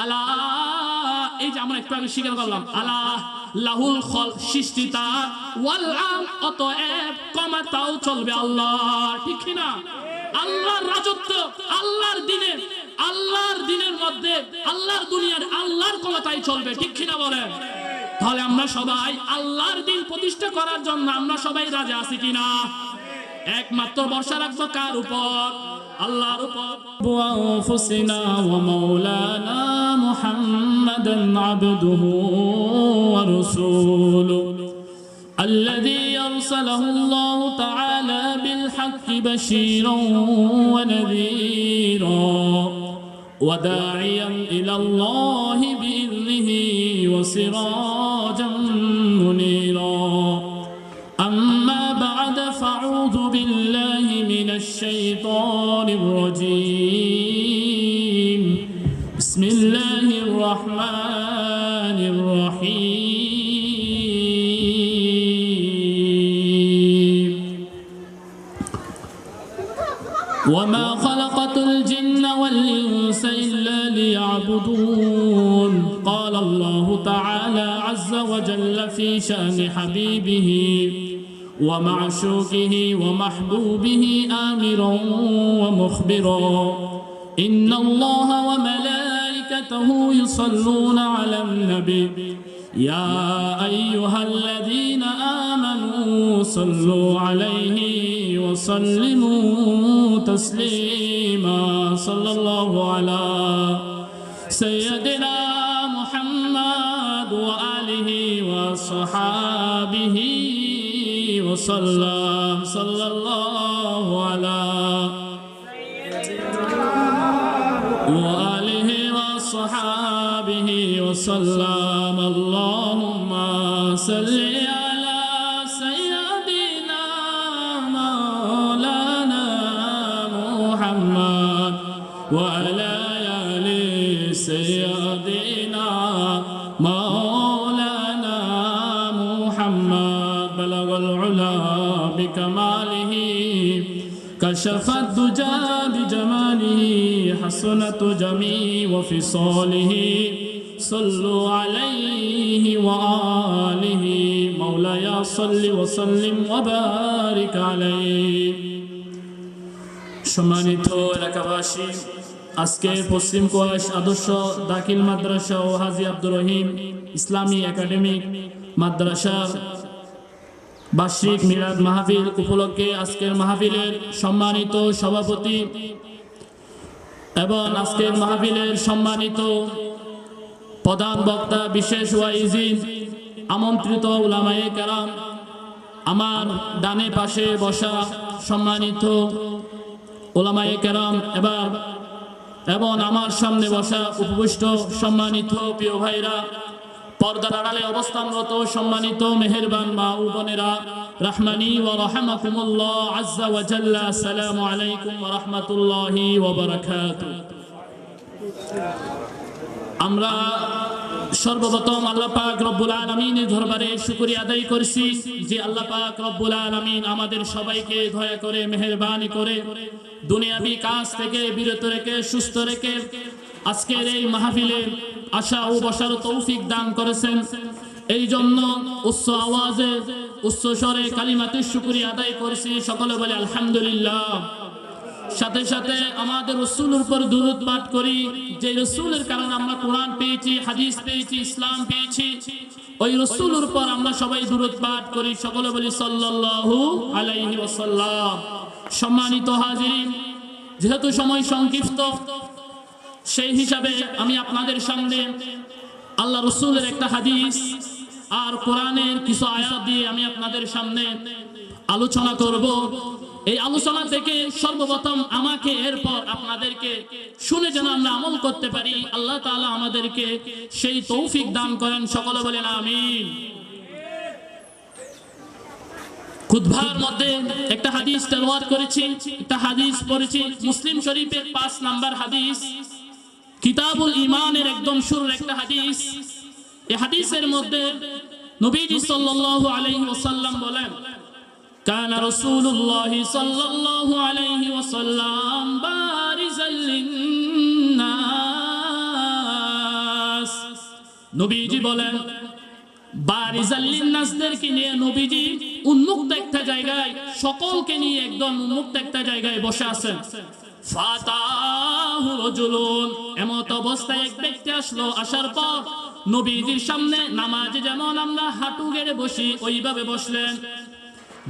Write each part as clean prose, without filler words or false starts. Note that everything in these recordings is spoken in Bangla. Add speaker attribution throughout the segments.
Speaker 1: আলা, এই যে আমরা একটু আগে স্বীকার করলাম, আলা লাহুল খল, সৃষ্টি তার, ওয়াল আম, অতএব ক্ষমতাও চলবে আল্লাহর। ঠিক না? আল্লাহর রাজত্ব, আল্লাহর দিনের মধ্যে, আল্লাহর দুনিয়ার আল্লাহর ক্ষমতায় চলবে। ঠিক কিনা বলেন? তাহলে আমরা সবাই আল্লাহর দিন প্রতিষ্ঠা করার জন্য আমরা সবাই রাজি আছি কিনা? একমাত্র ভরসা রাখবো কার উপর? আল্লাহর উপর। আনফুসিনা ওয়া মাওলানা মুহাম্মাদান আবদুহু ওয়া রাসূলুহু الذي أرسله الله تعالى بالحق بشيرا ونذيرا وداعيا إلى الله بإذنه وسراجا منيرا أما بعد فأعوذ بالله من الشيطان الرجيم بسم الله الرحمن الرحيم وما خلقت الجن والإنس إلا ليعبدون قال الله تعالى عز وجل في شأن حبيبه ومعشوقه ومحبوبه آمرا ومخبرا إن الله وملائكته يصلون على النبي يا أيها الذين آمنوا صلوا عليه وسلموا تسليما صلى الله على سيدنا محمد وآله وصحابه وسلم صلى الله على وآله وصحابه وسلم اللهم صل على سيدنا مولانا محمد وعلى آل سيدنا مولانا محمد بلغ العلا بكماله كشف الدجى بجماله حسنة جميع وفصاله صلوا عليه وآله مولاي صل وسلم وبارك عليه সম্মানিত এলাকাবাসী, আজকে পশ্চিম কোয়াশ আদর্শ দাখিল মাদ্রাসা ও হাজী আব্দুর রহিম ইসলামী একাডেমিক মাদ্রাসা বার্ষিক মিলাদ মাহফিল উপলক্ষে আজকের মাহফিলের সম্মানিত সভাপতি এবং আজকের মাহফিলের সম্মানিত প্রধান বক্তা, বিশেষ ওয়াইজিন, আমন্ত্রিত উলামায়ে কেরাম, আমার ডানে পাশে বসা সম্মানিত উলামায়ে কেরাম এবং আমার সামনে বসা উপবিষ্ট সম্মানিত প্রিয় ভাইরা, পর্দার আড়ালে অবস্থানরত সম্মানিত মেহেরবান মা ও বোনেরা, রাহমানি ওয়া রাহমাকুমুল্লাহ আজ্জা ওয়া জাল্লা, আসসালামু আলাইকুম ওয়া রাহমাতুল্লাহি ওয়া বারাকাতুহু। আমরা সর্বপ্রথম আল্লাহ পাক রব্বুল আলামিনের দরবারে শুকরিয়া আদায় করছি যে আল্লাহ পাক রব্বুল আলামিন আমাদের সবাইকে দয়া করে মেহেরবানি করে দুনিয়াবি কাজ থেকে বিরত রেখে সুস্থ রেখে আজকের এই মাহফিলে আসা ও বসার তৌফিক দান করেছেন। এই জন্য উচ্চ আওয়াজে উচ্চ স্বরে কালিমাতে শুকরিয়া আদায় করছি। সকলে বলে আলহামদুলিল্লাহ। সাথে সাথে আমাদের রাসূলের উপর দুরূদ পাঠ করি, যে রাসূলের কারণে আমরা কোরআন পেয়েছি, হাদিস পেয়েছি, ইসলাম পেয়েছি। ওই রাসূলের উপর আমরা সবাই দুরূদ পাঠ করি। সকলে বলি সাল্লাল্লাহু আলাইহি ওয়াসাল্লাম। সম্মানিত হাজিরিন, যেহেতু সময় সংক্ষিপ্ত, সেই হিসাবে আমি আপনাদের সামনে আল্লাহ রাসূলের একটা হাদিস আর কোরআনের কিছু আয়াত দিয়ে আমি আপনাদের সামনে আলোচনা করব। এই আলোচনা থেকে সর্বপ্রথম আমাকে, এরপর আপনাদেরকে শুনে যেন আমরা আমল করতে পারি, আল্লাহ তাআলা আমাদেরকে সেই তৌফিক দান করেন। সকলে বলেন আমিন। খুতবার মধ্যে একটা হাদিস তেলাওয়াত করেছি, একটা হাদিস পড়েছি, মুসলিম শরীফের 5 নাম্বার হাদিস, কিতাবুল ঈমানের একদম শুরুর একটা হাদিস। এই হাদিসের মধ্যে নবীজি সাল্লাল্লাহু আলাইহি ওয়াসাল্লাম বলেন, কানা রাসূলুল্লাহ সাল্লাল্লাহু আলাইহি ওয়াসাল্লাম বারিজাল লিন্নাস নবীজি বলেন বারিজাল লিন্নাসদেরকে নিয়ে নবীজি উন্মুক্ত একটা জায়গায়, সকলকে নিয়ে একদম উন্মুক্ত একটা জায়গায় বসে আছেন। ফাতাহু রাজুলুন, এমত অবস্থায় এক ব্যক্তি আসলো। আসার পর নবীজির সামনে নামাজে যেমন আমরা হাঁটু গেড়ে বসি ওইভাবে বসলেন।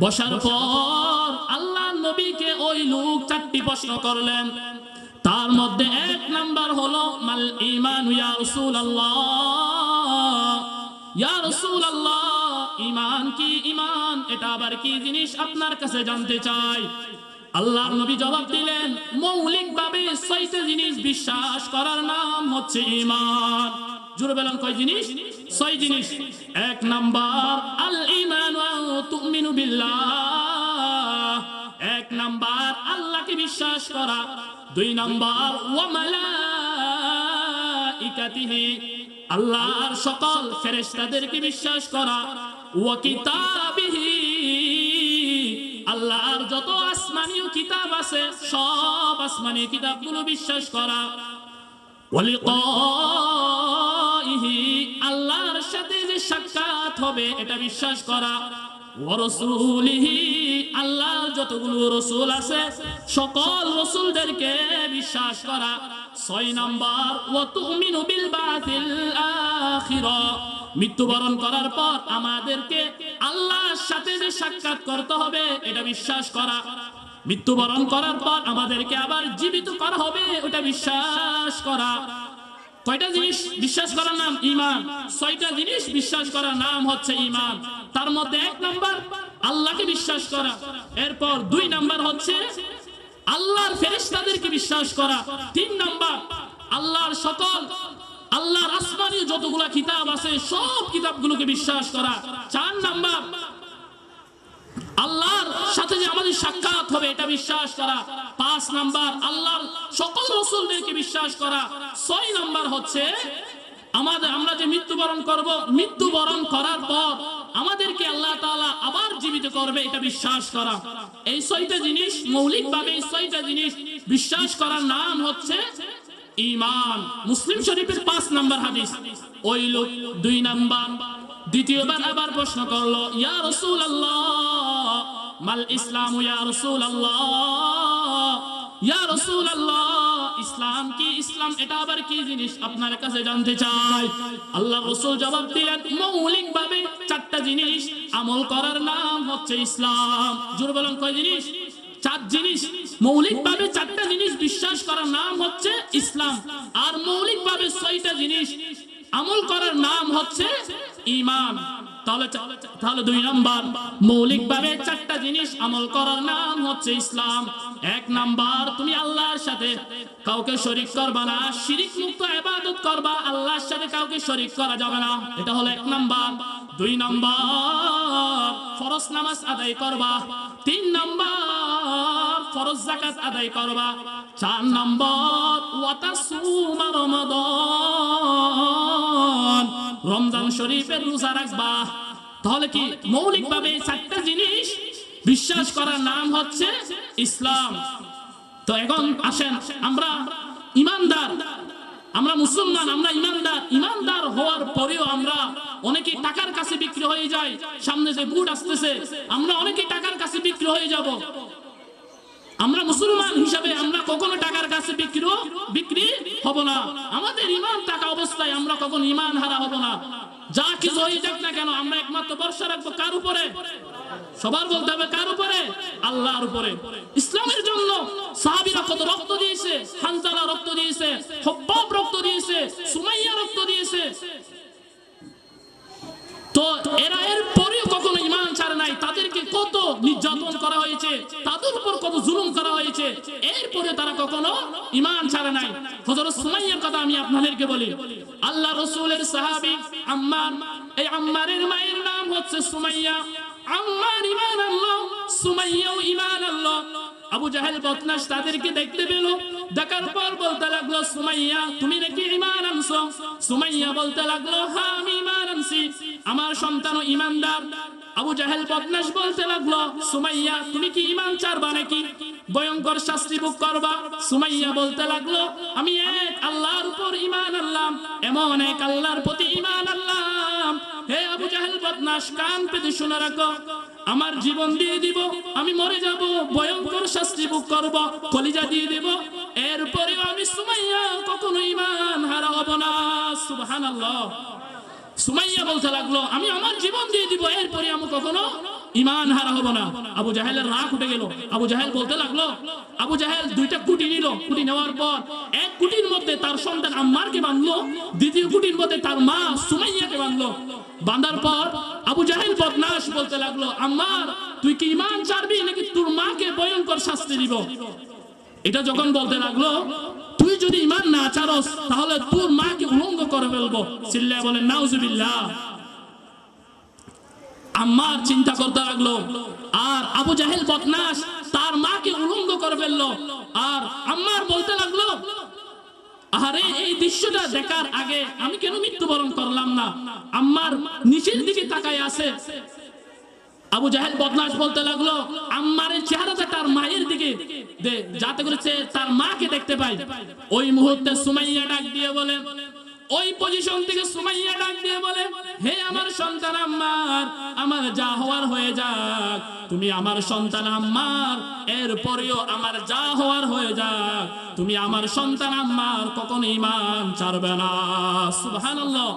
Speaker 1: বসার পর আল্লাহ নবীকে ওই লোক 4টি প্রশ্ন করলেন। তার মধ্যে 1 নাম্বার হলো মাল ঈমান ইয়া রাসূলুল্লাহ, ইয়া রাসূলুল্লাহ ঈমান কি? ঈমান এটা আবার কি জিনিস আপনার কাছে জানতে চাই। আল্লাহর নবী জবাব দিলেন মৌলিকভাবে 6টা জিনিস বিশ্বাস করার নাম হচ্ছে ঈমান। জোরে বলেন কয় জিনিস? 6 জিনিস। 1 নাম্বার আল ঈমান ওয়া তুমিনু বিল্লাহ, 1 নাম্বার আল্লাহকে বিশ্বাস করা। 2 নাম্বার ওয়া মালাইকাতিহি, আল্লাহর সকল ফেরেশতাদেরকে বিশ্বাস করা। ওয়া কিতাবিহি, আল্লাহর যত আসমানীয় কিতাব আছে সব আসমানীয় কিতাবগুলো বিশ্বাস করা। ওয়া লিকাইহি, আল্লাহর সাথে যে সাক্ষাৎ হবে এটা বিশ্বাস করা। ওয়া রাসূলিহি, আল্লাহর যতগুলো রাসূল আছে সকল রাসূলদেরকে বিশ্বাস করা। 6 নাম্বার ওয়া তুমিনু বিল বাতিল আখিরা, মৃত্যুবরণ করার পর আমাদেরকে আল্লাহর সাথে যে সাক্ষাৎ করতে হবে এটা বিশ্বাস করা। মৃত্যুবরণ করার পর আমাদেরকে আবার জীবিত করা হবে ওটা বিশ্বাস করা। কয়টা জিনিস বিশ্বাস করার নাম ঈমান? 6টা জিনিস বিশ্বাস করার নাম হচ্ছে ঈমান। তার মধ্যে 1 নাম্বার আল্লাহকে বিশ্বাস করা, এরপর 2 নাম্বার হচ্ছে আল্লাহর ফেরেশতাদেরকে বিশ্বাস করা, 3 নাম্বার আল্লাহর সকল আল্লাহর আসমানী যতগুলো কিতাব আছে সব কিতাবগুলোকে বিশ্বাস করা, 4 নাম্বার আল্লাহর সাথে যে আমাদের সাক্ষাৎ হবে এটা বিশ্বাস করা, 5 নাম্বার আল্লাহর সকল রাসূলদেরকে বিশ্বাস করা, 6 নাম্বার হচ্ছে আমরা যে মৃত্যুবরণ করব, মৃত্যুবরণ করার পর আমাদেরকে আল্লাহ তাআলা আবার জীবিত করবে এটা বিশ্বাস করা। এই 6টা জিনিস মৌলিকভাবে, এই 6টা জিনিস বিশ্বাস করার নাম হচ্ছে ঈমান। মুসলিম শরীফের 5 নাম্বার হাদিস। ওই লোক 2 নাম্বার দ্বিতীয়বার আবার প্রশ্ন করলো, ইয়া রাসূলুল্লাহ মাল ইসলাম, ইয়া রাসূলুল্লাহ, ইয়া রাসূলুল্লাহ ইসলাম কি? ইসলাম এটা আবার কি জিনিস আপনার কাছে জানতে চাই। আল্লাহর রাসূল জবাব দিলেন মৌলিকভাবে 4টা জিনিস আমল করার নাম হচ্ছে ইসলাম। জোরে বলেন কয় জিনিস? 4 জিনিস। মৌলিকভাবে 4টা জিনিস বিশ্বাস করার নাম হচ্ছে ইসলাম, আর মৌলিকভাবে 6টা জিনিস আমল করার নাম হচ্ছে ঈমান। তাহলে 2 নাম্বার মৌলিকভাবে 4টা জিনিস আমল করার নাম হচ্ছে ইসলাম। 1 নাম্বার তুমি আল্লাহর সাথে কাউকে শরীক করবা না, শিরিক মুক্ত ইবাদত করবা, আল্লাহর সাথে কাউকে শরীক করা যাবে না, এটা হলো 1 নাম্বার। 2 নাম্বার ফরজ নামাজ আদায় করবা। 3 নাম্বার ফরজ যাকাত আদায় করবা। 4 নাম্বার ওয়া তাসুমা রমাদান, রমজান শরীফের রোজা রাখবা। তাহলে কি মৌলিকভাবে 4টা জিনিস বিশ্বাস করার নাম হচ্ছে ইসলাম। তো এখন আসেন, আমরা ঈমানদার, আমরা মুসলমান, আমরা ঈমানদার। ঈমানদার হওয়ার পরেও আমরা অনেকে টাকার কাছে বিক্রি হয়ে যায়। সামনে যে বুট আসতেছে আমরা অনেকে টাকার কাছে বিক্রি হয়ে যাব। আমরা মুসলমান হিসাবে আমরা কখনো টাকার কাছে বিক্রি হব না। আমাদের ঈমান থাকা অবস্থায় আমরা কখনো ঈমান হারা হব না। যা কিছু হয়ে যাক না কেন আমরা একমাত্র ভরসা রাখবো কার উপরে? সবার বলতে হবে কার উপরে? আল্লাহর উপরে। ইসলামের জন্য সাহাবীরা কত রক্ত দিয়েছে, হানজালা রক্ত দিয়েছে, হুব্বাব রক্ত দিয়েছে, সুমাইয়া রক্ত দিয়েছে। তো এরা এর পরেও কখনো ঈমান ছাড়ে নাই। তাদেরকে কত নির্যাতন করা হয়েছে, তাদের উপর কত জুলুম করা হয়েছে, এরপরে তারা কখনো ঈমান ছাড়ে নাই। হযরত সুমাইয়ার কথা আমি আপনাদেরকে বলি। আল্লাহ রাসূলের সাহাবী আম্মার, এই আম্মারের মায়ের নাম হচ্ছে সুমাইয়া। আম্মার ঈমান আনলো, সুমাইয়াও ঈমান আনলো। আবু জাহেল বদমাশ তাদেরকে দেখতে পেল, দেখার পর বলতে লাগলো সুমাইয়া তুমি নাকি ঈমান আনছো? সুমাইয়া বলতে লাগলো হ্যাঁ আমি ঈমান আনছি, আমার সন্তানও ঈমানদার। আবু জাহেল বদমাশ বলতে লাগলো সুমাইয়া তুমি কি ঈমান ছাড়বা নাকি? ভয়ঙ্কর শাস্তি ভোগ করবা। সুমাইয়া বলতে লাগলো, আমি এক আল্লাহর উপর ঈমান আনলাম, এমন এক আল্লাহর প্রতি ঈমান আনলাম, হে আবু জাহেল বদমাশ, কান পেতে শুনে রাখো, আমার জীবন দিয়ে দিব, আমি মরে যাব, ভয়ঙ্কর শাস্তি ভোগ করব, কলিজা দিয়ে দেব, এরপরেও আমি সুমাইয়া কখনো ঈমান হারা হব না। সুবহানাল্লাহ। সুমাইয়া বলতে লাগলো, আমি আমার জীবন দিয়ে দিব, এরপরে আমি কখনো ঈমান হারা হব না। আবু জাহেলের রাগ উঠে গেল। আবু জাহেল বলতে লাগলো, আবু জাহেল দুইটা কুটি নিল। কুটি নেওয়ার পর এক কুটির মধ্যে তার সন্তান আম্মারকে বাঁধলো, দ্বিতীয় কুটির মধ্যে তার মা সুমাইয়াকে বাঁধলো। বাঁধার পর আবু জাহেল বদমাশ বলতে লাগলো, আম্মার তুই কি ঈমান ছাড়বি নাকি তোর মাকে ভয়ঙ্কর শাস্তি দিব? এটা যখন বলতে লাগলো, তুই যদি ঈমান না ছাড়স তাহলে তোর মাকে উলঙ্গ করে ফেলবো। চিল্লায় বলেন নাউজুবিল্লাহ। আম্মার চিন্তা করতে লাগলো, আর আবু জাহেল বদমাশ তার মাকে উলঙ্গ করে ফেললো। আর আম্মার বলতে লাগলো, আরে এই দৃশ্যটা দেখার আগে আমি কেন মৃত্যুবরণ করলাম না? আম্মার নিচের দিকে তাকায় আছে। আবু জাহেল বদমাশ বলতে লাগলো, আম্মারের চেহারাটা তার মায়ের দিকে দে, যাতে করে তার মাকে দেখতে পাই। ওই মুহূর্তে সুমাইয়া ডাক দিয়ে বলে, ওই পজিশন থেকে সুমাইয়া ডাক দিয়ে বলে, হে আমার সন্তান আম্মার, আমার যা হওয়ার হয়ে যাক, তুমি আমার সন্তান আম্মার, এরপরেও আমার যা হওয়ার হয়ে যাক, তুমি আমার সন্তান আম্মার কখনো ঈমান ছাড়বে না। সুবহানাল্লাহ।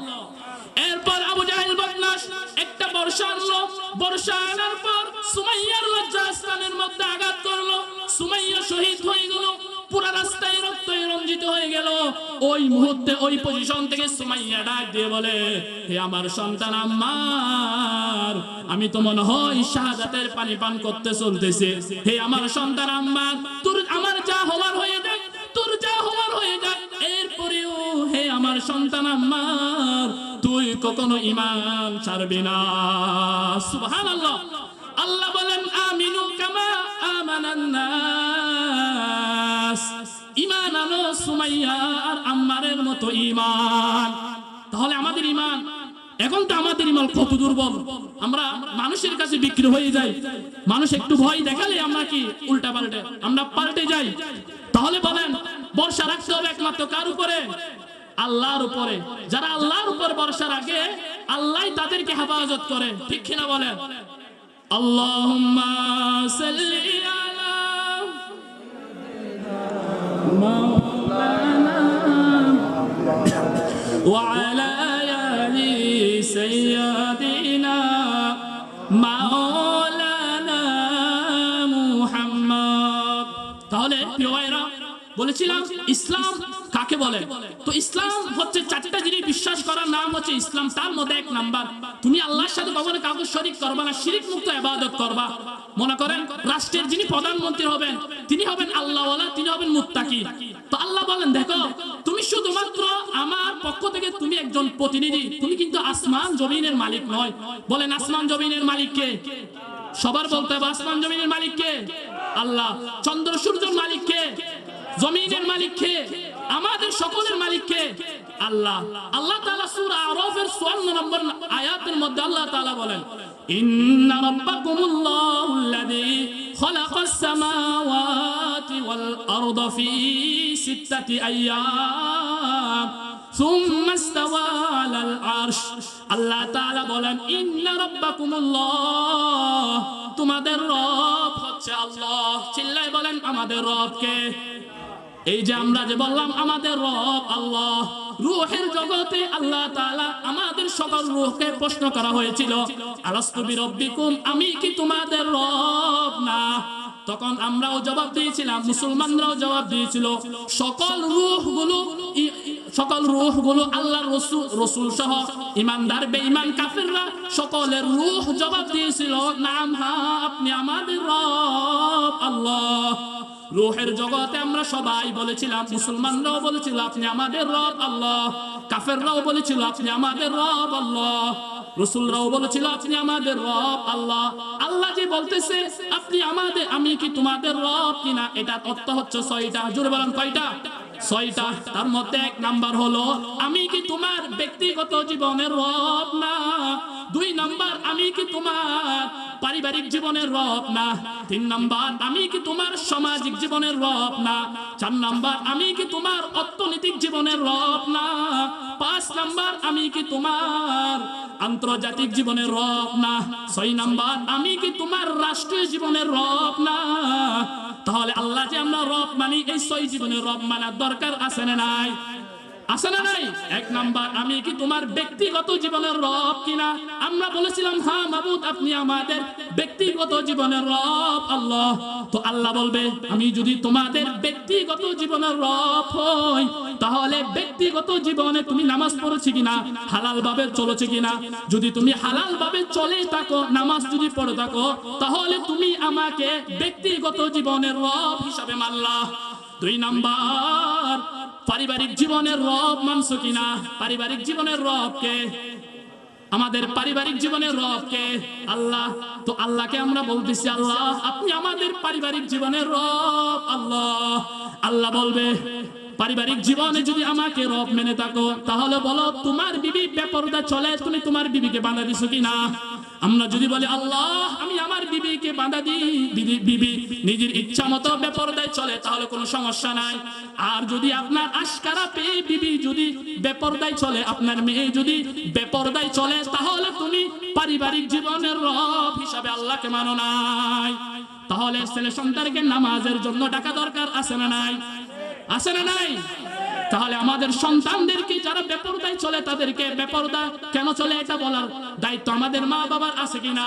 Speaker 1: এরপর আবু জাহেল বদমাশ একটা বর্ষা আনলো। বর্ষা আনার পর সুমাইয়ার লজ্জাস্থানের মধ্যে আঘাত করলো। সুমাইয়া শহীদ হয়ে গেল। পুরা রাস্তায় রক্তে রঞ্জিত হয়ে গেল। ওই মুহূর্তে ওই পজিশন থেকে সুমাইয়া ডাক দিয়ে বলে, হে আমার সন্তান আম্মার, আমি তো মনে হয় শাহাদাতের পানি পান করতে চলতেছে। হে আমার সন্তান আম্মার, তোর আমার যা হওয়ার হয়ে যায়, তোর যা হওয়ার হয়ে যায়, এরপরেও হে আমার সন্তান আম্মার, তুই কখনো ঈমান ছাড়বি না। সুবহানাল্লাহ। আল্লাহ বলেন, আমিনু কামা আমানান নাস, ঈমান আনো সুমাইয়া আর আম্মারের মতো ঈমান। তাহলে আমাদের ঈমান, এখন তো আমাদের ঈমান কত দুর্বল। আমরা মানুষের কাছে বিক্রি হয়ে যাই। মানুষ একটু ভয় দেখালে আমরা কি উল্টা পাল্টে, আমরা পাল্টে যাই। তাহলে বলেন, ভরসা রাখতে হবে একমাত্র কার উপরে? আল্লাহর উপরে। যারা আল্লাহর উপর ভরসা রাখে, আল্লাহ তাদেরকে হেফাজত করে। ঠিক কিনা বলেন? আল্লাহুম্মা সাল্লি আলা মাওলানা ওয়া আলা আলি সাইয়্যিদিনা মাওলানা মুহাম্মদ। তাহলে প্রিয় ভাইরা, বলেছিলাম ইসলাম কাকে বলে? তো ইসলাম হচ্ছে চারটা জিনিস বিশ্বাস করার নাম হচ্ছে ইসলাম। তার মধ্যে এক নাম্বার, তুমি আল্লাহর সাথে কখনো কাউকে শরীক করবা না, শিরক মুক্ত ইবাদত করবা। মনে করেন রাষ্ট্রের যিনি প্রধানমন্ত্রী হবেন, তিনি হবেন আল্লাহওয়ালা, তিনি হবেন মুত্তাকি। তো আল্লাহ বলেন, দেখো তুমি শুধুমাত্র আমার পক্ষ থেকে তুমি একজন প্রতিনিধি, তুমি কিন্তু আসমান জমিনের মালিক নয়। বলেন আসমান জমিনের মালিক কে? সবার বলতে হবে, আসমান জমিনের মালিক কে? আল্লাহ। চন্দ্র সূর্যের মালিক কে? জমিনের মালিক কে? আমাদের সকলের মালিক কে? আল্লাহ। আল্লাহ তাআলা সূরা আরাফের 54 নম্বর আয়াতের মধ্যে আল্লাহ তাআলা বলেন, ইন্না রাব্বাকুমুল্লাহুল্লাযী খালাকাস সামাওয়াতি ওয়াল আরদা ফি সিত্তাতি আইয়াম সুম্মা ইসতাওয়া আলাল আরশ। আল্লাহ তাআলা বলেন, ইন্না রাব্বাকুমুল্লাহ, তোমাদের রব হচ্ছে আল্লাহ। চিল্লায় বলেন, আমাদের রব কে? এই যে আমরা যে বললাম আমাদের রব আল্লাহ। রূহের জগতে আল্লাহ তাআলা আমাদের সকল রূহকে প্রশ্ন করা হয়েছিল, আলাস্তু বিরাব্বিকুম, আমি কি তোমাদের রব না? তখন আমরাও জবাব দিয়েছিলাম, মুসলমানরাও জবাব দিয়েছিল। সকল রূহগুলো আল্লাহর রাসূল সহ ঈমানদার বেঈমান কাফিররা সকলের রূহ জবাব দিয়েছিল, নাম, হ্যাঁ আপনি আমাদের রব আল্লাহ। রূহের জগতে আমরা সবাই বলেছিলাম, মুসলমানরাও বলেছিল আপনি আমাদের রব আল্লাহ, কাফেররাও বলেছিল আপনি আমাদের রব আল্লাহ, রাসূলরাও বলেছিল আপনি আমাদের রব আল্লাহ। আল্লাহ যে বলতেছে আপনি আমাদের, আমি কি তোমাদের রব কিনা, এটার অর্থ হচ্ছে 6টা। জোরে বলেন কয়টা? 6টা। তার মধ্যে এক নাম্বার হলো, আমি কি তোমার ব্যক্তিগত জীবনের রব না, 2 নাম্বার আমি কি তোমার পারিবারিক জীবনের রব না? 3 নাম্বার আমি কি তোমার সামাজিক জীবনের রব না? 4 নাম্বার আমি কি তোমার অর্থনৈতিক জীবনের রব না? 5 নাম্বার আমি কি তোমার আন্তর্জাতিক জীবনের রব না? 6 নাম্বার আমি কি তোমার রাষ্ট্রীয় জীবনের রব না? তাহলে আল্লাহ যে আমরা রব মানি, এই 6 জীবনের রব মানার দরকার আছে না নাই? আছে না নাই? 1 নাম্বার আমি কি তোমার ব্যক্তিগত জীবনের রব কিনা? আমরা বলেছিলাম হ্যাঁ মাবুদ আপনি আমাদের ব্যক্তিগত জীবনের রব আল্লাহ। তো আল্লাহ বলবে আমি যদি তোমাদের ব্যক্তিগত জীবনের রব হই, তাহলে ব্যক্তিগত জীবনে তুমি নামাজ পড়েছি কিনা, হালাল ভাবে চলেছে কিনা? যদি তুমি হালাল ভাবে চলে থাকো, নামাজ যদি পড়ে থাকো, তাহলে তুমি আমাকে ব্যক্তিগত জীবনের রব হিসাবে মানলা। 2 নাম্বার পারিবারিক জীবনের রব মানছো কিনা? পারিবারিক জীবনের রব কে? আমাদের পারিবারিক জীবনের রব কে? আল্লাহ। তো আল্লাহকে আমরা বলতেছি আল্লাহ আপনি আমাদের পারিবারিক জীবনের রব আল্লাহ। আল্লাহ বলবে পারিবারিক জীবনে যদি আমাকে রব মেনে থাকো, তাহলে বলো তোমার বিবি বেপরদা চলে, তুমি তোমার বিবিকে বাঁধা দিছো কিনা? আমরা যদি বলি আল্লাহ আমি আমার বিবিকে বাঁধা দিই, বিবি নিজের ইচ্ছা মতো বেপরদায় চলে, তাহলে কোনো সমস্যা নাই। আর যদি আপনার আশকারা পেয়ে বিবি যদি বেপরদায় চলে, আপনার মেয়ে যদি বেপরদায় চলে, তাহলে তুমি পারিবারিক জীবনের রব হিসাবে আল্লাহকে মানো নাই। তাহলে ছেলে সন্তানকে নামাজের জন্য ডাকা দরকার আছে না নাই? আছে না নাই? তাহলে আমাদের সন্তানদেরকে যারা বেপরদায় চলে, তাদেরকে বেপরদা কেন চলে এটা বলার দায়িত্ব আমাদের মা বাবার আছে কিনা?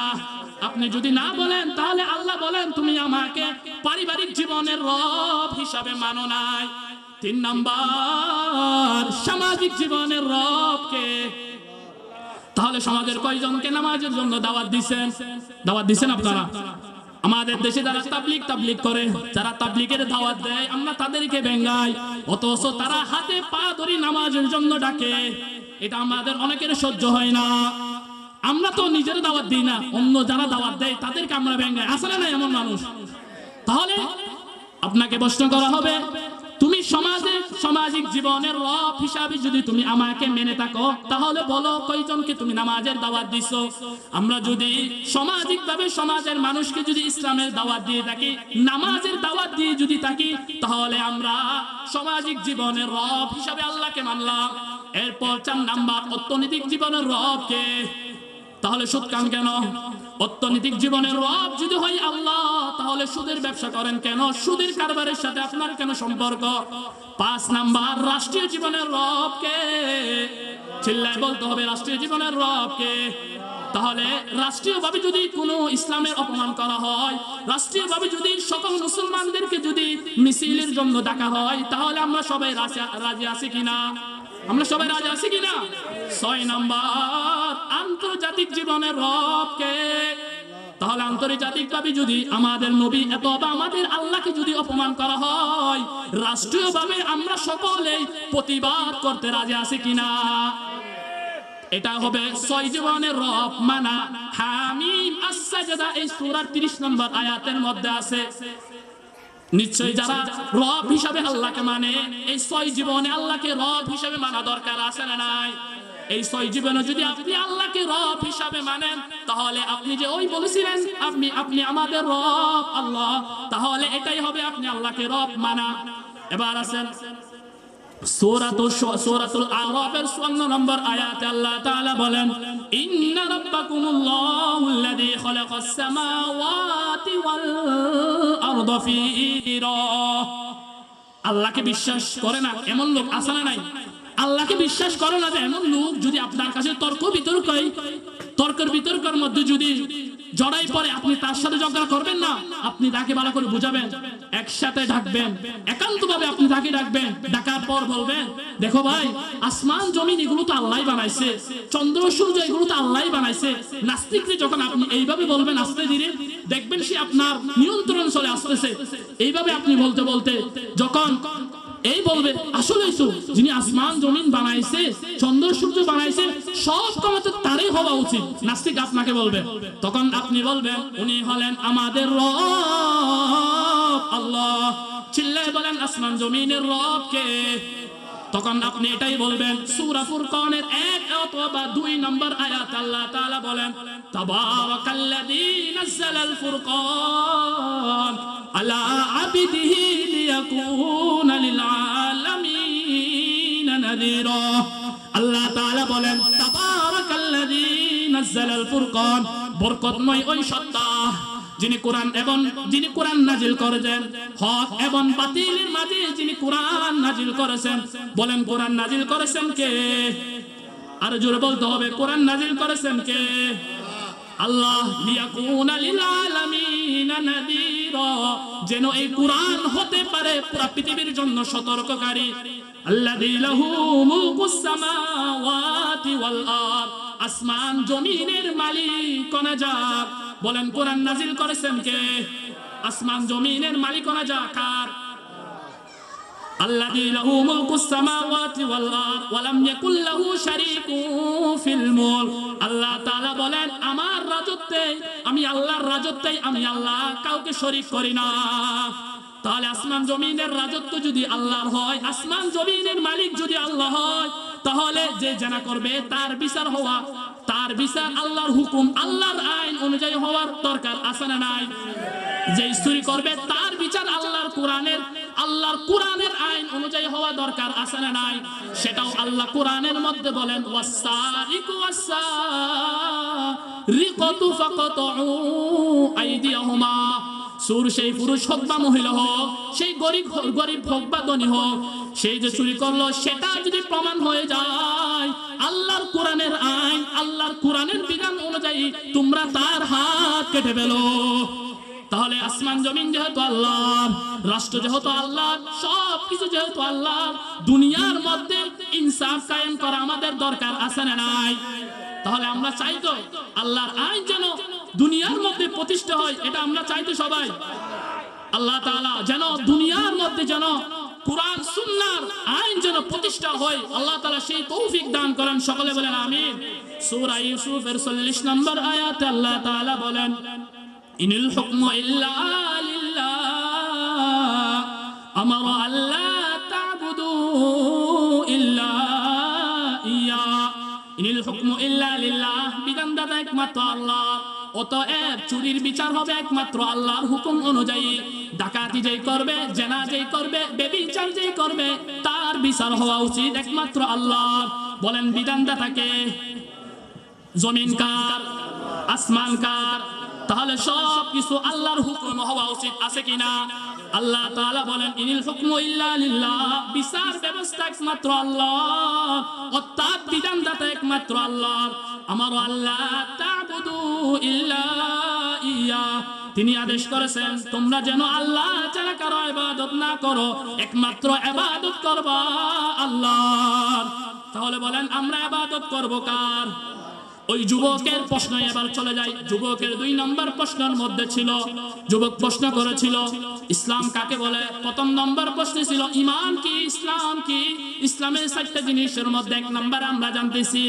Speaker 1: আপনি যদি না বলেন, তাহলে আল্লাহ বলেন তুমি আমাকে পারিবারিক জীবনের রব হিসাবে মানো নাই। 3 নাম্বার সামাজিক জীবনের রবকে। তাহলে সমাজের কয়জনকে নামাজের জন্য দাওয়াত দিবেন? দাওয়াত দিবেন আপনারা? আমাদের দেশে যারা তাবলীগ করে, যারা তাবলীগের দাওয়াত দেয়, আমরা তাদেরকে বেঙ্গাই, অথচ তারা হাতে পা ধরে নামাজের জন্য ডাকে। এটা আমাদের অনেকের সহ্য হয় না। আমরা তো নিজের দাওয়াত দিই না, অন্য যারা দাওয়াত দেয় তাদেরকে আমরা বেঙ্গাই। আসলে না এমন মানুষ? তাহলে আপনাকে প্রশ্ন করা হবে তুমি সামাজিক জীবনের রব হিসাবে যদি তুমি আমাকে মেনে থাকো, তাহলে বলো কয়জনকে তুমি নামাজের দাওয়াত দিছো? আমরা যদি সামাজিকভাবে সমাজের মানুষকে যদি ইসলামের দাওয়াত দিয়ে থাকি, নামাজের দাওয়াত দিয়ে যদি থাকি, তাহলে আমরা সামাজিক জীবনের রব হিসাবে আল্লাহকে মানলাম। এরপর 4 নাম্বার অর্থনৈতিক জীবনের রবকে। তাহলে সুদ খান কেন? অর্থনৈতিক জীবনের রব যদি হয় আল্লাহ, তাহলে সুদের ব্যবসা করেন কেন? সুদের কারবারের সাথে আপনার কেন সম্পর্ক? 5 নাম্বার রাষ্ট্রীয় জীবনের রবকে। চিল্লায় বলতে হবে রাষ্ট্রীয় জীবনের রবকে। তাহলে রাষ্ট্রীয়ভাবে যদি কোনো ইসলামের অপমান করা হয়, রাষ্ট্রীয়ভাবে যদি সকল মুসলমানদেরকে যদি মিছিলের জন্য ডাকা হয়, তাহলে আমরা সবাই রাজি আছি কিনা? আমরা সবাই রাজি আছি কিনা? 6 নাম্বার আন্তর্জাতিক জীবনের রবকে। তাহলে আন্তর্জাতিকভাবে যদি আমাদের নবী অথবা আমাদের আল্লাহকে যদি অপমান করা হয়, রাষ্ট্রীয়ভাবে আমরা সকলেই প্রতিবাদ করতে রাজি আছি কিনা? এটা হবে 6 জীবনের রব মানা। হামিম আস-সাজদা এই সূরার 30 নম্বর আয়াতের মধ্যে আছে। নিশ্চয়ই যারা রব হিসাবে আল্লাহকে মানে, এই 6 জীবনে আল্লাহকে রব হিসাবে মানা দরকার আছে না নাই? এই 6 জীবনে যদি আপনি আল্লাহকে রব হিসাবে মানেন, তাহলে আপনি যে ওই বলেছিলেন আপনি আমাদের রব আল্লাহ, তাহলে এটাই হবে আপনি আল্লাহকে রব মানা। এবার আসেন সূরাতুল আরাফের 54 নম্বর আয়াতে আল্লাহ তাআলা বলেন, ইন্না রাব্বাকুমুল্লাহুল্লাযী খালাকাস সামাওয়াতি ওয়াল আরদা ফি ইরা। আল্লাহকে বিশ্বাস করে না এমন লোক আছে না নাই? আল্লাহকে বিশ্বাস করে না যে এমন লোক যদি আপনার কাছে তর্কের বিতর্কের মধ্যে যদি জড়াই পড়ে, আপনি তার সাথে ঝগড়া করবেন না, আপনি তাকে ভালো করে বুঝাবেন, একসাথে ডাকবেন, একান্তভাবে আপনি তাকে ডাকবেন। ডাকার পর বলবেন, দেখো ভাই, আসমান জমিন এগুলো তো আল্লাহই বানাইছে, চন্দ্র সূর্য এগুলো তো আল্লাহই বানাইছে। নাস্তিকরে যখন আপনি এইভাবে বলবেন আস্তে ধীরে, দেখবেন সে আপনার নিয়ন্ত্রণ চলে আসতেছে। এইভাবে আপনি বলতে বলতে যখন এই বলবে আসলেই তো যিনি আসমান জমিন বানাইছে, চন্দ্র সূর্য বানাইছে, সব ক্ষমতা তারই হওয়া উচিত, নাস্তিক আপনাকে বলবে। তখন আপনি বলবেন উনি হলেন আমাদের রব আল্লাহ। চিল্লায় বলেন আসমান জমিনের রব কে? তখন আপনি এটাই বলবেন। সূরা ফুরকানের 1 অথবা 2 নম্বর আয়াত আল্লাহ তাআলা বলেন, তাবারাকাল্লাযী নাযালাল ফুরকান আলা আবদিহি লিয়াকুনা লিল আলামিন নাযীরা। আল্লাহ তাআলা বলেন, তাবারাকাল্লাযী নাযালাল ফুরকান, বরকতময় ওই সত্তা যিনি কোরআন নাজিল করেছেন, হক এবং বাতিলের মাঝে যিনি কোরআন নাজিল করেছেন। বলেন, কোরআন নাজিল করেছেন কে? আর জোরে বলতে হবে, কোরআন নাজিল করেছেন কে? আল্লাহ। লিয়াকুনা লিল আলামিন নাযীরা, যেন এই কোরআন হতে পারে পুরো পৃথিবীর জন্য সতর্ককারী। আল্লাযী লাহু মুলকুস সামাওয়াতি ওয়াল আরদ, আসমান জমিনের মালিক কোনা যাক। বলেন, কোরআন নাজিল করেছেন কে? আসমান জমিনের মালিক কোনা যাক কার? আল্লাযী লাহু মুলকুস সামাওয়াতি ওয়াল আরদ ওয়া লাম ইয়াকুল লাহু শারীকুন ফিল মুলক। আল্লাহ তাআলা বলেন, আমার রাজত্বে, আমি আল্লাহর রাজত্বে আমি আল্লাহ কাউকে শরীক করি না। তাহলে আসমান জমিনের রাজত্ব যদি আল্লাহর হয়, আসমান জমিনের মালিক যদি আল্লাহ হয়, তাহলে যে জানা করবে তার বিচার হওয়া, তার বিচার আল্লাহর হুকুম, আল্লাহর আইন অনুযায়ী হওয়ার দরকার আছে না নাই? যে চুরি করবে তার বিচার আল্লাহর কোরআনের আইন অনুযায়ী হওয়া দরকার আছে না নাই? সেটাও আল্লাহ কোরআনের মধ্যে বলেন, ওয়াসারিকু ওয়াসারিকাতু ফাকাতউ আইদিয়াহুমা। চোর সেই পুরুষ হোক বা মহিলা হোক, সেই গরিব হোক বা ধনী হোক, সেই যে চুরি করলো সেটা যদি প্রমাণ হয়ে যায় আল্লাহর কোরআনের আইন, আল্লাহর কোরআনের বিধান অনুযায়ী, তোমরা তার হাত কেটে ফেলো। তাহলে আসমান জমিন যেহেতু আল্লাহ, রাষ্ট্র যেহেতু আল্লাহ, সব কিছু যেহেতু আল্লাহ, দুনিয়ার মধ্যে ইনসাফ কায়েম করা আমাদের দরকার আছে না নাই? তাহলে আমরা চাই তো আল্লাহর আইন যেন দুনিয়ার মধ্যে প্রতিষ্ঠা হয়, এটা আমরা চাই তো সবাই। আল্লাহ তাআলা যেন দুনিয়ার মধ্যে যেন কোরআন সুন্নাহর আইন যেন প্রতিষ্ঠা হয়, আল্লাহ তাআলা সেই তৌফিক দান করেন। সকলে বলেন আমিন। সূরা ইউসুফের 40 নম্বর আয়াতে আল্লাহ তাআলা বলেন, ইনিল হুকমু ইল্লা লিল্লাহ আমারা আল্লা তা'বুদু ইল্লা ইয়া। ইনিল হুকমু ইল্লা লিল্লাহ, বিধানদাতা একমাত্র আল্লাহ। অতএব চুরির বিচার হবে একমাত্র আল্লাহর হুকুম অনুযায়ী। ডাকাতি যেই করবে, জেনা যেই করবে, ব্যভিচার যেই করবে, তার বিচার হওয়া উচিত একমাত্র আল্লাহ। বলেন, বিধানদাতাকে? জমিন কার? আসমান কার? তাহলে সব কিছু আল্লাহর হুকুম হওয়া উচিত, আছে কিনা? আল্লাহ তাআলা বলেন, ইনিল হুকমু ইল্লা লিল্লাহ, বিচার ব্যবস্থা একমাত্র আল্লাহ, অর্থাৎ বিধানদাতা একমাত্র আল্লাহ। আমারও আল্লাহ তা'বুদু ইল্লা ইয়া, তিনি আদেশ করেছেন তোমরা যেন আল্লাহ ছাড়া কারো ইবাদত না করো, একমাত্র ইবাদত করবা আল্লাহর। তাহলে বলেন, আমরা ইবাদত করব কার? ওই যুবকের প্রশ্ন এবার চলে যায়। যুবকের 2 নম্বর প্রশ্নের মধ্যে ছিল, যুবক প্রশ্ন করেছিল ইসলাম কাকে বলে। প্রথম নম্বর প্রশ্ন ছিল ঈমান কি, ইসলাম কি। ইসলামের 4টা জিনিসের মধ্যে 1 নম্বর আমরা জানতেছি,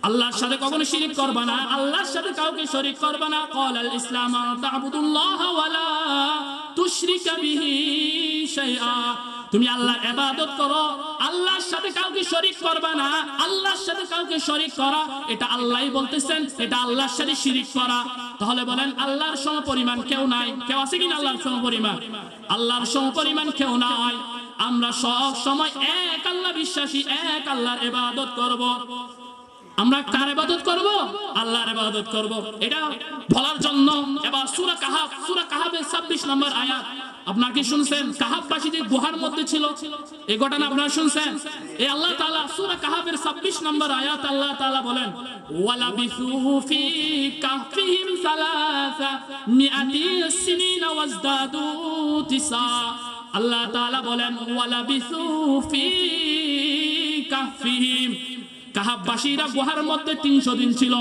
Speaker 1: আল্লাহর সাথে কখনো শিরিক করবা না, আল্লাহর সাথে কাউকে শরীক করবা না। ক্বালাল ইসলাম তা'বুদুল্লাহ ওয়া লা তুশরিকা বিহি শাইআ, তুমি আল্লাহর ইবাদত করো, আল্লাহর সাথে কাউকে শরীক করবা না। আল্লাহর সাথে কাউকে শরীক করা এটা আল্লাহই বলতেছেন, এটা আল্লাহর সাথে শিরিক করা। তাহলে বলেন, আল্লাহর সমপরিমাণ কেউ নাই? কেউ আছে কিনা আল্লাহর সমপরিমাণ? আল্লাহর সমপরিমাণ কেউ নাই। আমরা সব সময় এক আল্লাহ বিশ্বাসী, এক আল্লাহর ইবাদত করব। আমরা কার ইবাদত করব? আল্লাহর ইবাদত করব। এটা বলার জন্য এবার সূরা কাহাফের 26 নম্বর আয়াত, আপনারা কি শুনছেন? কাহাফবাসী যে গুহার মধ্যে ছিল, এই ঘটনা আপনারা শুনছেন? এই আল্লাহ তাআলা সূরা কাহাফের 26 নম্বর আয়াত আল্লাহ তাআলা বলেন, ওয়ালাবিসু ফি কাহফিহিম সালাসা মিআতি সিনিনা ওয়াজদাদু তিসা। আল্লাহ তাআলা বলেন, ওয়ালাবিসু ফি কাহফিহিম, কাহাফবাসীরা গুহার মধ্যে 300 দিন ছিল।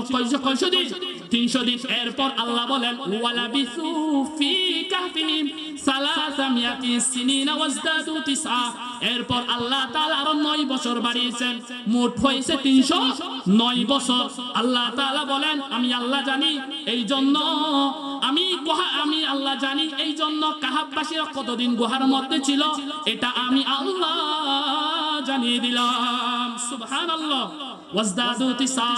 Speaker 1: কয়শো দিন? 300 দিন। এরপর আল্লাহ বলেন, ওয়ালাবিসু ফি কাহফিহিম সালাসা মিআতি সিনিনা ওয়াজদাদু তিসা। এরপর আল্লাহ তাআলা আরো 9 বছর বাড়িয়েছেন, মোট হয়েছে 309 বছর। আল্লাহ তাআলা বলেন, আমি আল্লাহ জানি, এই জন্য আমি আল্লাহ জানি, এই জন্য কাহাফবাসীরা কতদিন গুহার মধ্যে ছিল এটা আমি আল্লাহ জানিয়ে দিলাম। সুবহানাল্লাহ। ওয়াজদাদু তিসা,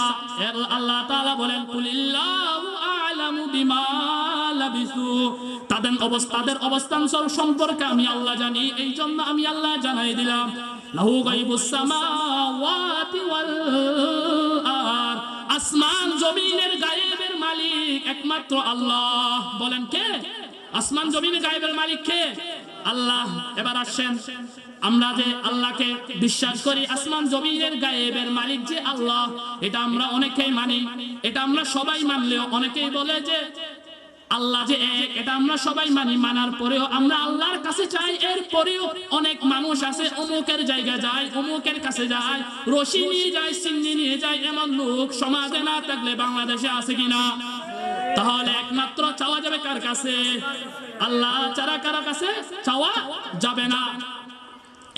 Speaker 1: আল্লাহ তাআলা বলেন কুলিল্লাহু আ'লামু বিমা লাবিসু, তাদের অবস্থান সম্পর্কে আমি আল্লাহ জানি, এই জন্য আমি আল্লাহ জানাই দিলাম। লাহু গায়বুস সামাওয়াতি ওয়াল আরদ, আসমান জমিনের গায়েবের মালিক একমাত্র আল্লাহ। বলেন কে? আসমান জমিনের গায়েবের মালিক কে? আল্লাহ। এবার আসেন, আমরা যে আল্লাহকে বিশ্বাস করি আসমান জমিনের গায়েবের মালিক যে আল্লাহ, এটা আমরা অনেকেই মানি। এটা আমরা সবাই মানলেও অনেকেই বলে যে আল্লাহ যে এক, এটা আমরা সবাই মানি। মানার পরেও আমরা আল্লাহর কাছে চাই। এরপরেও অনেক মানুষ আছে অমুকের জায়গা যায়, অমুকের কাছে যায়, রশি নিয়ে যায়, সিন্নি নিয়ে যায়। এমন লোক সমাজে না থাকলে বাংলাদেশে আছে কিনা? তাহলে একমাত্র চাওয়া যাবে কার কাছে? আল্লাহ ছাড়া কারো কাছে চাওয়া যাবে না।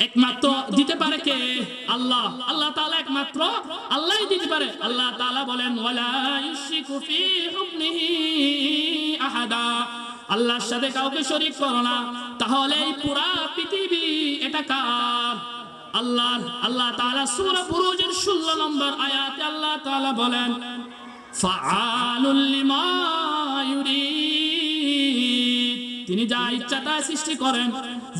Speaker 1: একমাত্র দিতে পারে কে? আল্লাহ। আল্লাহ তাআলা একমাত্র আল্লাহই দিতে পারে। আল্লাহ তাআলা বলেন ওয়ালা ইউশরিকু ফি হুকমিহি আহাদা, আল্লাহর সাথে কাউকে শরীক করো না। তাহলে এই পুরা পৃথিবী এটা কার? আল্লাহর। আল্লাহ তাআলা সূরা বুরুজের 16 নম্বর আয়াতে আল্লাহ তাআলা বলেন ফাআলুল লিমা ইউরিদ, তিনি যা ইচ্ছা তা সৃষ্টি করেন।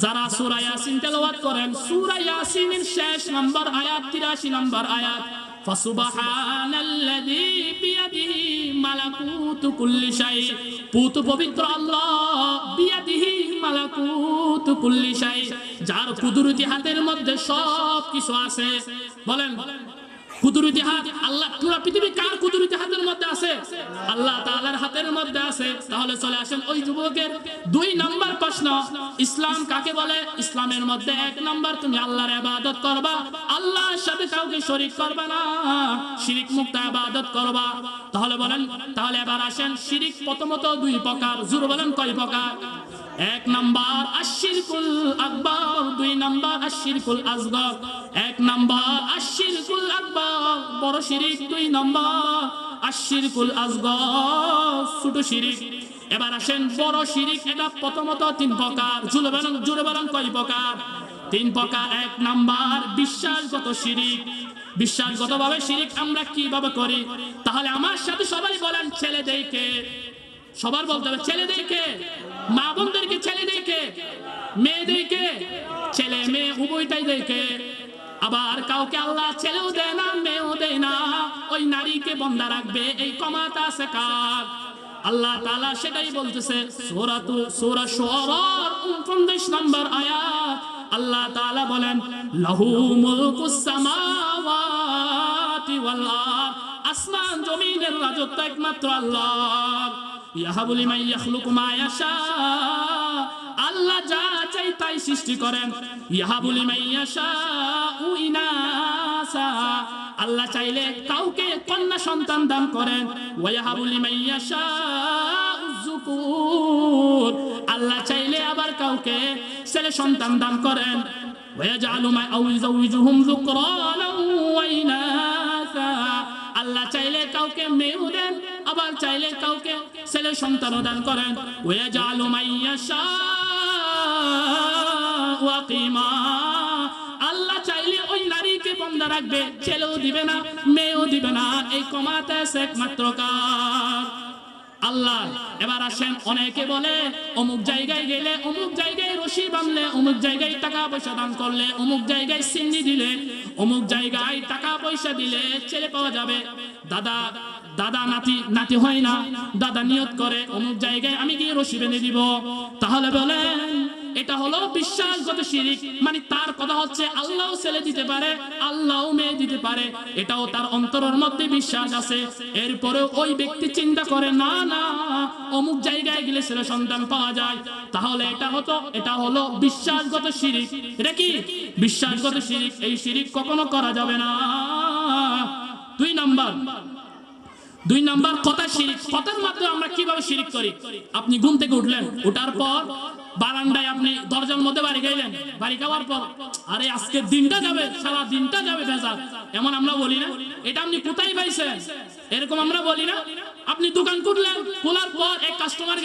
Speaker 1: যারা সূরা ইয়াসিন তেলাওয়াত করেন, সূরা ইয়াসিনের শেষ নম্বর আয়াত 83 নম্বর আয়াত, ফাসুবহানাল্লাযী বিয়াদিহি মালাকুতু কুল্লি শাই, পুত পবিত্র আল্লাহ, বিয়াদিহি মালাকুতু কুল্লি শাই, যার কুদরতি হাতের মধ্যে সব কিছু আছে। বলেন কুদরতি হাত আল্লাহ, পুরো পৃথিবী কার কুদরতি হাতের মধ্যে আছে? আল্লাহ তাআলার হাতের মধ্যে আছে। তাহলে চলে আসেন ওই যুবকের 2 নম্বর প্রশ্ন, ইসলাম কাকে বলে? ইসলামের মধ্যে 1 নম্বর তুমি আল্লাহর ইবাদত করবা, আল্লাহর সাথে কাউকে শরীক করবা না, শিরক মুক্ত ইবাদত করবা। তাহলে বলেন, তাহলে এবার আসেন শিরক প্রথমত 2 প্রকার। জোর বলেন কয় প্রকার? 1 নম্বর আশিরকুল আকবার, 2 নম্বর আশিরকুল আসগর। 1 নম্বর আশিরকুল আকবার বড় শিরক, 2 নম্বর আশিরকুল আসগর ছোট শিরক। এবার আসেন বড় শিরক, এটা প্রথমত 3 প্রকার। জোরে বলেন কয় প্রকার? 3 প্রকার। 1 নম্বর বিশ্বাসগত শিরক। বিশ্বাসগতভাবে শিরক আমরা কিভাবে করি? তাহলে আমার সাথে সবাই বলেন ছেলে দেইকে, সবার বলতে হবে ছেলে দেইকে, মা বোনদেরকে ছেলে দেইকে, মেয়ে দেইকে, ছেলে মেয়ে উভয়টাই দেইকে। আবার কাউকে আল্লাহ ছেলেও দেয় না, মেয়েও দেয় না, ওই নারীকে বন্ধা রাখবে, এই ক্ষমতা আছে কার? আল্লাহ তাআলা সেটাই বলতেছে সূরা শুআরার 49 নম্বর আয়াত। আল্লাহ তাআলা বলেন লাহু মুলকুস সামাওয়াতি ওয়াল আরদ, আসমান জমিনের রাজত্ব একমাত্র আল্লাহর। ইয়াহাবু লিমান ইয়াখলুকু মা ইয়াশা, আল্লাহ যা চাই তাই সৃষ্টি করেন। ইয়াহাবু লিমান ইয়াশাউ ইনাসা, আল্লাহ চাইলে কাউকে কন্যা সন্তান দান করেন। ওয়া ইয়াহাবু লিমান ইয়াশাউ যুকুর, আল্লাহ চাইলে আবার কাউকে ছেলে সন্তান দান করেন। ওয়া ইয়াজআলু মা আও ইউযাউযুহুম যুকরানা ওয়া ইনাসা, আল্লাহ চাইলে কাউকে মেয়ে দেন, আবার চাইলে কাউকে ছেলে সন্তান দান করেন। ওয়াজালু মাইয়াশা ওয়াকিমা, আল্লাহ চাইলে ওই নারীকে বন্ধা রাখবে, ছেলেও দিবে না, মেয়েও দিবে না, এই ক্ষমতা আছে একমাত্র কার? আল্লাহ। এবার আসেন, অনেকে বলে অমুক জায়গায় গেলে, অমুক জায়গায় রশি বাঁধলে, অমুক জায়গায় টাকা পয়সা দান করলে, অমুক জায়গায় সিন্নি দিলে, অমুক জায়গায় টাকা পয়সা দিলে ছেলে পাওয়া যাবে। দাদা নাতি হয় না, দাদা নিয়ত করে অমুক জায়গায় আমি গিয়ে রশি বেঁধে দিব। তাহলে বলেন এটা হলো বিশ্বাসগত শিরক। মানে তার কথা হচ্ছে আল্লাহও ছেলে দিতে পারে, আল্লাহও মেয়ে দিতে পারে, এটাও তার অন্তরের মধ্যে বিশ্বাস আছে। এরপরেও ওই ব্যক্তি চিন্তা করে না না অমুক জায়গায় গেলে ছেলে সন্তান পাওয়া যায়, তাহলে এটা হলো বিশ্বাসগত শিরক। এটা কি বিশ্বাসগত শিরক? এই শিরক কখনো করা যাবে না। 2 নাম্বার কথা শিরক। কথার মাধ্যমে আমরা কিভাবে শিরক করি? আপনি ঘুম থেকে উঠলেন, ওঠার পর বারান্দায় আপনি দরজার মধ্যে বাড়ি গেলেন, বাড়ি খাওয়ার পর আরে আজকের দিনটা যাবে, সারা দিনটা যাবে ভেজাল, এমন আমরা বলি না? এটা আপনি কোথায় পাইছেন? এরকম আমরা বলি না? আপনি দোকান খুললেন, খোলার পর এক কাস্টমার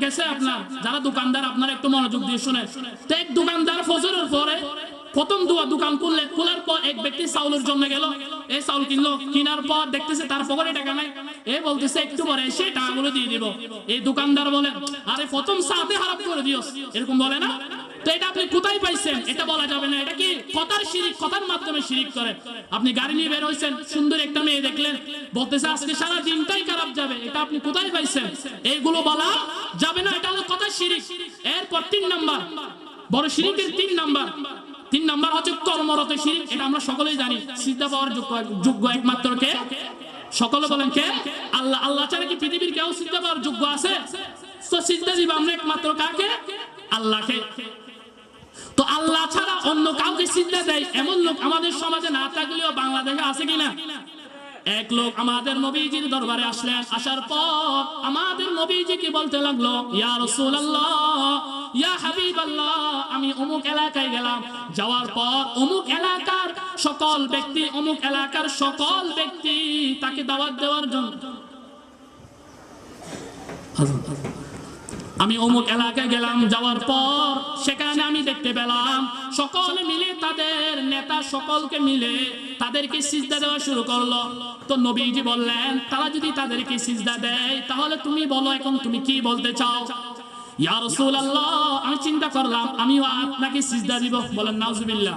Speaker 1: গেছে আপনার, যারা দোকানদার আপনারা একটু মনোযোগ দিয়ে শুনে, তো এক দোকানদার ফজরের পরে প্রথম দোকান খোলার পর এক ব্যক্তি চাউলের জন্য গেল, এই চাউল কিনলো, কেনার পর দেখতেছে তার পকেটে টাকা নাই। এ বলতেছে একটু পরে এসে টাকাগুলো দিয়ে দিব। এই দোকানদার বলে, আরে প্রথম সাথে হারাপ করে দিওস, এরকম বলে না? তো এটা আপনি কোথায় পাইছেন? এটা বলা যাবে না। এটা কি কথার শিরিক, কথার মাধ্যমে শিরিক করে। আপনি গাড়ি নিয়ে বের হইছেন, সুন্দর একটা মেয়ে দেখলেন, বলতেছে আজকে সারা দিনটাই খারাপ যাবে, এটা আপনি কোথায় পাইছেন? এইগুলো বলা যাবে না, এটা হলো কথার শিরিক। এরপর 3 নাম্বার, বড় শিরিকের 3 নাম্বার হচ্ছে কর্মরত শিরিক। এটা আমরা সকলেই জানি। সিজদা পাওয়ার যোগ্য একমাত্র কে? সকলে বলেন কে? আল্লাহ। আল্লাহ ছাড়া কি পৃথিবীর কেউ সিজদা পাওয়ার যোগ্য আছে? তো সিজদা দিব আমরা একমাত্র কাকে? আল্লাহকে। তো আল্লাহ ছাড়া অন্য কাউকে সিজদা দেয় এমন লোক আমাদের সমাজে না থাকলেও বাংলাদেশে আছে কিনা? এক লোক আমাদের নবীজির দরবারে আসলেন। আসার পর আমাদের নবীজি কি বলতে লাগলো, ইয়া রাসূলুল্লাহ, ইয়া হাবিবাল্লাহ, আমি অমুক এলাকায় গেলাম, যাওয়ার পর অমুক এলাকার সকল ব্যক্তি তাকে দাওয়াত দেওয়ার জন্য, আমি অমুক এলাকায় গেলাম, যাওয়ার পর সেখানে আমি দেখতে পেলাম সকলে মিলে তাদের নেতা সকলকে মিলে তাদেরকে সিজদা দেওয়া শুরু করলো। তো নবীজি বললেন, তারা যদি তাদেরকে সিজদা দেয় তাহলে তুমি বলো এখন তুমি কি বলতে চাও? ইয়া রাসূলুল্লাহ, আমি চিন্তা করলাম আমিও আপনাকে সিজদা দিব। বলেন নাউজুবিল্লাহ।